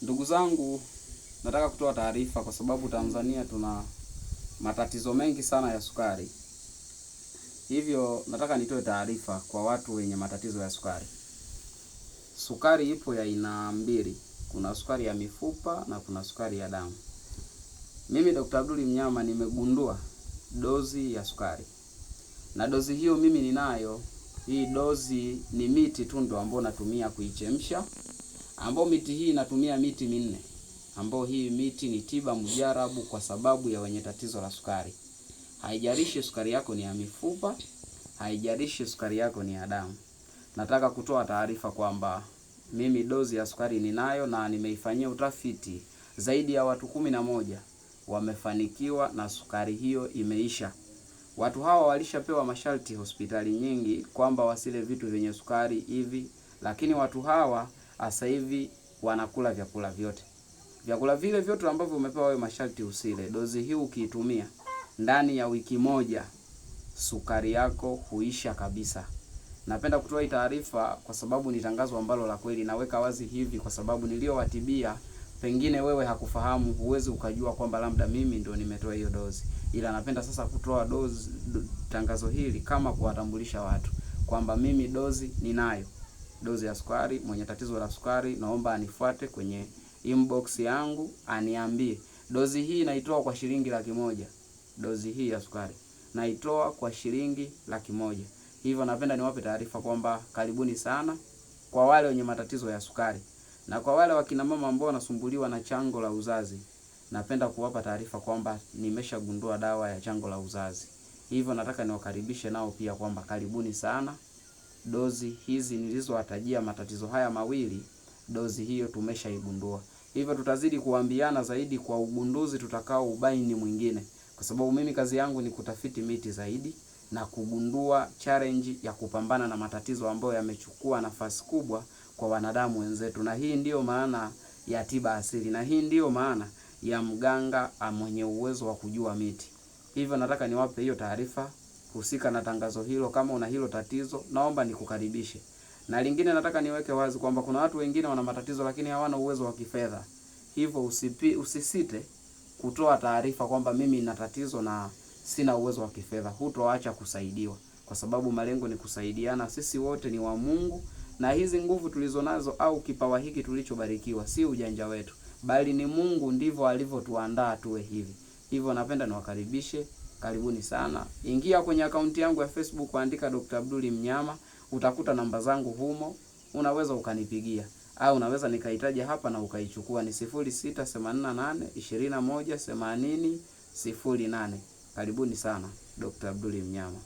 Ndugu zangu, nataka kutoa taarifa kwa sababu Tanzania tuna matatizo mengi sana ya sukari. Hivyo nataka nitoe taarifa kwa watu wenye matatizo ya sukari. Sukari ipo ya aina mbili. Kuna sukari ya mifupa na kuna sukari ya damu. Mimi Dr. Abdul Mnyama nimegundua dozi ya sukari. Na dozi hiyo mimi ninayo. Hii dozi ni miti tu ndo ambayo natumia kuichemsha. Ambao miti hii natumia miti minne. Ambao hii miti ni tiba mujarabu kwa sababu ya wenye tatizo la sukari. Haijalishi sukari yako ni ya mifupa, haijalishi sukari yako ni ya damu. Nataka kutoa taarifa kwamba mimi dozi ya sukari ninayo na nimeifanyia utafiti. Zaidi ya watu 11 wamefanikiwa na sukari hiyo imeisha. Watu hawa walishapewa masharti hospitali nyingi kwamba wasile vitu vyenye sukari hivi, lakini watu hawa sasa hivi wanakula vyakula vyote. Vyakula vile vyote ambavyo umepewa wewe masharti usile. Dozi hii ukiitumia ndani ya wiki moja sukari yako huisha kabisa. Napenda kutoa hii taarifa kwa sababu ni tangazo ambalo la kweli. Naweka wazi hivi kwa sababu niliowatibia pengine wewe hakufahamu, huwezi ukajua kwamba labda mimi ndio nimetoa hiyo dozi. Ila napenda sasa kutoa tangazo hili kama kuwatambulisha watu kwamba mimi dozi ninayo. Dozi ya sukari, mwenye tatizo la sukari naomba anifuate kwenye inbox yangu aniambie. Dozi hii naitoa kwa shilingi 100,000. Dozi hii ya sukari naitoa kwa shilingi 100,000. Hivyo napenda niwape taarifa kwamba karibuni sana kwa wale wenye matatizo ya sukari. Na kwa wale wakina mama ambao wanasumbuliwa na chango la uzazi, napenda kuwapa taarifa kwamba nimeshagundua dawa ya chango la uzazi. Hivyo nataka niwakaribishe nao pia kwamba karibuni sana. Dozi hizi nilizowatajia matatizo haya mawili, dozi hiyo tumeshaigundua. Hivyo tutazidi kuambiana zaidi kwa ugunduzi tutakao ubaini mwingine. Kwa sababu mimi kazi yangu ni kutafiti miti zaidi na kugundua challenge ya kupambana na matatizo ambayo yamechukua nafasi kubwa kwa wanadamu wenzetu. Na hii ndiyo maana ya tiba asili. Na hii ndiyo maana ya mganga mwenye uwezo wa kujua miti. Hivyo nataka niwape hiyo taarifa husika na tangazo hilo. Kama una hilo tatizo, naomba nikukaribishe. Na lingine nataka niweke wazi kwamba kuna watu wengine wana matatizo lakini hawana uwezo wa kifedha. Hivyo usisite kutoa taarifa kwamba mimi nina tatizo na sina uwezo wa kifedha. Hutoacha kusaidiwa kwa sababu malengo ni kusaidiana. Sisi wote ni wa Mungu na hizi nguvu tulizonazo au kipawa hiki tulichobarikiwa si ujanja wetu, bali ni Mungu ndivyo alivyotuandaa tuwe hivi. Hivyo napenda niwakaribishe, karibuni sana. Ingia kwenye akaunti yangu ya Facebook, andika Dr. Abdul Mnyama, utakuta namba zangu humo, unaweza ukanipigia au unaweza nikahitaji hapa na ukaichukua. Ni 0688218008. Karibuni sana Dr. Abdul Mnyama.